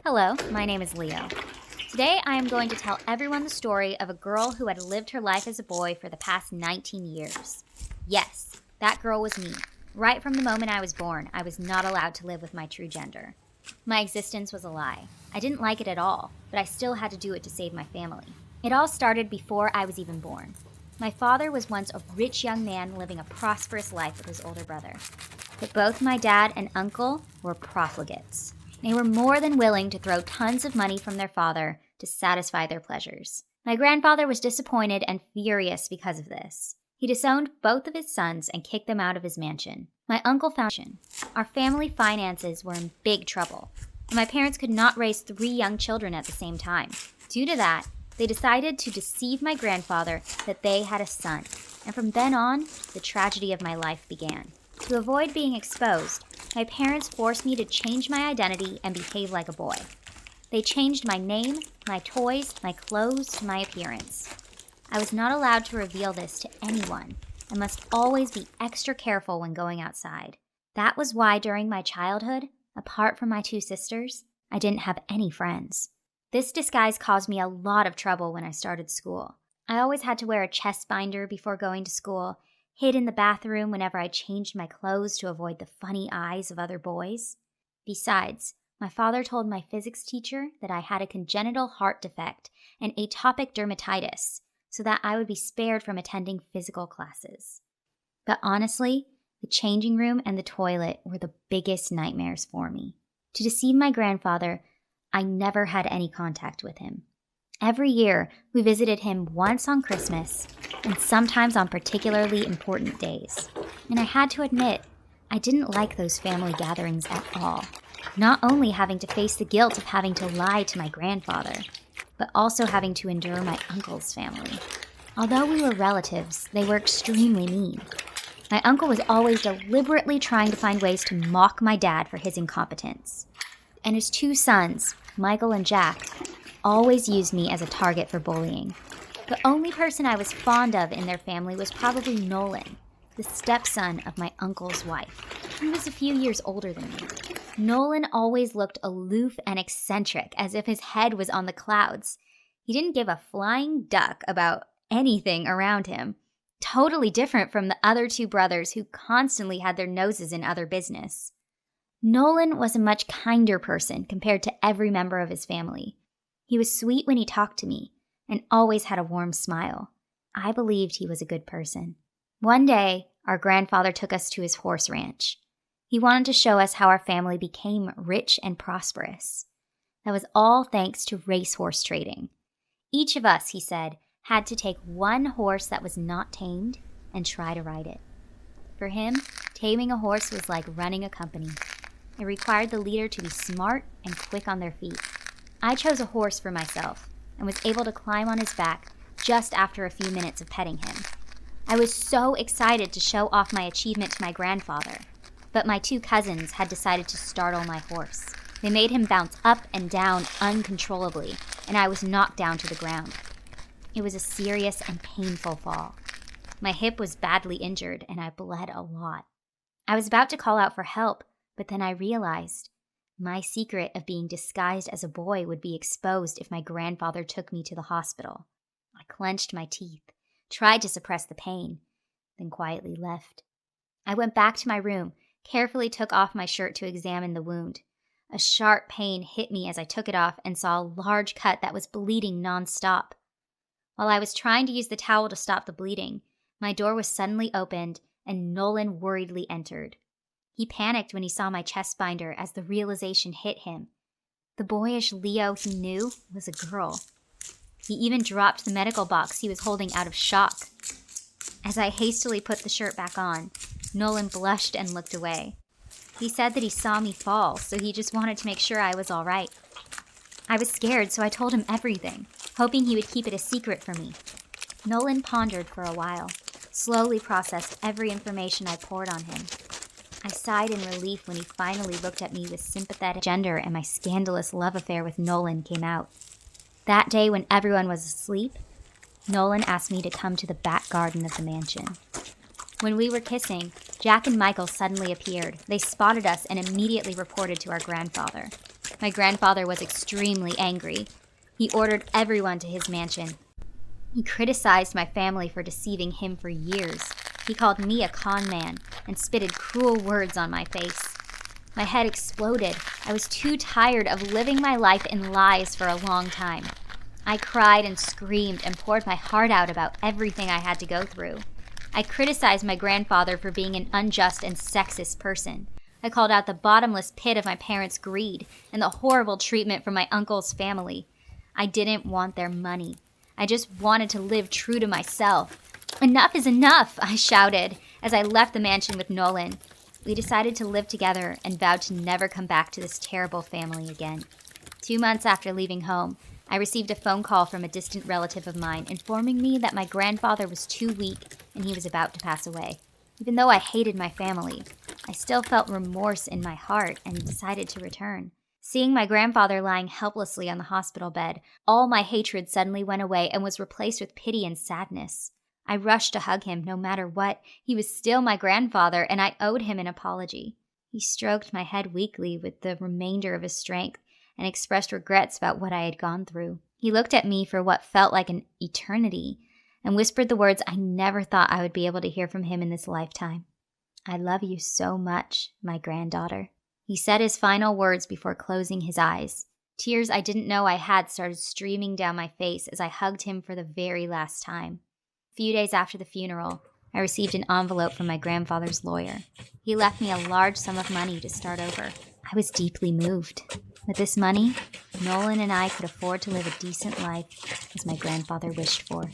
Hello, my name is Leo. Today I am going to tell everyone the story of a girl who had lived her life as a boy for the past 19 years. Yes, that girl was me. Right from the moment I was born, I was not allowed to live with my true gender. My existence was a lie. I didn't like it at all, but I still had to do it to save my family. It all started before I was even born. My father was once a rich young man living a prosperous life with his older brother. But both my dad and uncle were profligates. They were more than willing to throw tons of money from their father to satisfy their pleasures. My grandfather was disappointed and furious because of this. He disowned both of his sons and kicked them out of his mansion. My uncle found our family finances were in big trouble, and my parents could not raise 3 young children at the same time. Due to that, they decided to deceive my grandfather that they had a son, and from then on, the tragedy of my life began. To avoid being exposed, my parents forced me to change my identity and behave like a boy. They changed my name, my toys, my clothes, my appearance. I was not allowed to reveal this to anyone and must always be extra careful when going outside. That was why during my childhood, apart from my 2 sisters, I didn't have any friends. This disguise caused me a lot of trouble when I started school. I always had to wear a chest binder before going to school, hid in the bathroom whenever I changed my clothes to avoid the funny eyes of other boys. Besides, my father told my physics teacher that I had a congenital heart defect and atopic dermatitis, so that I would be spared from attending physical classes. But honestly, the changing room and the toilet were the biggest nightmares for me. To deceive my grandfather, I never had any contact with him. Every year, we visited him once on Christmas and sometimes on particularly important days. And I had to admit, I didn't like those family gatherings at all. Not only having to face the guilt of having to lie to my grandfather, but also having to endure my uncle's family. Although we were relatives, they were extremely mean. My uncle was always deliberately trying to find ways to mock my dad for his incompetence. And his 2 sons, Michael and Jack, always used me as a target for bullying. The only person I was fond of in their family was probably Nolan, the stepson of my uncle's wife. He was a few years older than me. Nolan always looked aloof and eccentric, as if his head was on the clouds. He didn't give a flying duck about anything around him. Totally different from the other 2 brothers who constantly had their noses in other business. Nolan was a much kinder person compared to every member of his family. He was sweet when he talked to me and always had a warm smile. I believed he was a good person. One day, our grandfather took us to his horse ranch. He wanted to show us how our family became rich and prosperous. That was all thanks to racehorse trading. Each of us, he said, had to take one horse that was not tamed and try to ride it. For him, taming a horse was like running a company. It required the leader to be smart and quick on their feet. I chose a horse for myself and was able to climb on his back just after a few minutes of petting him. I was so excited to show off my achievement to my grandfather, but my 2 cousins had decided to startle my horse. They made him bounce up and down uncontrollably, and I was knocked down to the ground. It was a serious and painful fall. My hip was badly injured, and I bled a lot. I was about to call out for help, but then I realized my secret of being disguised as a boy would be exposed if my grandfather took me to the hospital. I clenched my teeth, tried to suppress the pain, then quietly left. I went back to my room, carefully took off my shirt to examine the wound. A sharp pain hit me as I took it off and saw a large cut that was bleeding nonstop. While I was trying to use the towel to stop the bleeding, my door was suddenly opened and Nolan worriedly entered. He panicked when he saw my chest binder as the realization hit him. The boyish Leo he knew was a girl. He even dropped the medical box he was holding out of shock. As I hastily put the shirt back on, Nolan blushed and looked away. He said that he saw me fall, so he just wanted to make sure I was all right. I was scared, so I told him everything, hoping he would keep it a secret from me. Nolan pondered for a while, slowly processed every information I poured on him. I sighed in relief when he finally looked at me with sympathetic gender and my scandalous love affair with Nolan came out. That day when everyone was asleep, Nolan asked me to come to the back garden of the mansion. When we were kissing, Jack and Michael suddenly appeared. They spotted us and immediately reported to our grandfather. My grandfather was extremely angry. He ordered everyone to his mansion. He criticized my family for deceiving him for years. He called me a con man and spitted cruel words on my face. My head exploded. I was too tired of living my life in lies for a long time. I cried and screamed and poured my heart out about everything I had to go through. I criticized my grandfather for being an unjust and sexist person. I called out the bottomless pit of my parents' greed and the horrible treatment from my uncle's family. I didn't want their money. I just wanted to live true to myself. Enough is enough, I shouted as I left the mansion with Nolan. We decided to live together and vowed to never come back to this terrible family again. 2 months after leaving home, I received a phone call from a distant relative of mine informing me that my grandfather was too weak and he was about to pass away. Even though I hated my family, I still felt remorse in my heart and decided to return. Seeing my grandfather lying helplessly on the hospital bed, all my hatred suddenly went away and was replaced with pity and sadness. I rushed to hug him no matter what. He was still my grandfather, and I owed him an apology. He stroked my head weakly with the remainder of his strength and expressed regrets about what I had gone through. He looked at me for what felt like an eternity and whispered the words I never thought I would be able to hear from him in this lifetime. "I love you so much, my granddaughter." He said his final words before closing his eyes. Tears I didn't know I had started streaming down my face as I hugged him for the very last time. A few days after the funeral, I received an envelope from my grandfather's lawyer. He left me a large sum of money to start over. I was deeply moved. With this money, Nolan and I could afford to live a decent life as my grandfather wished for.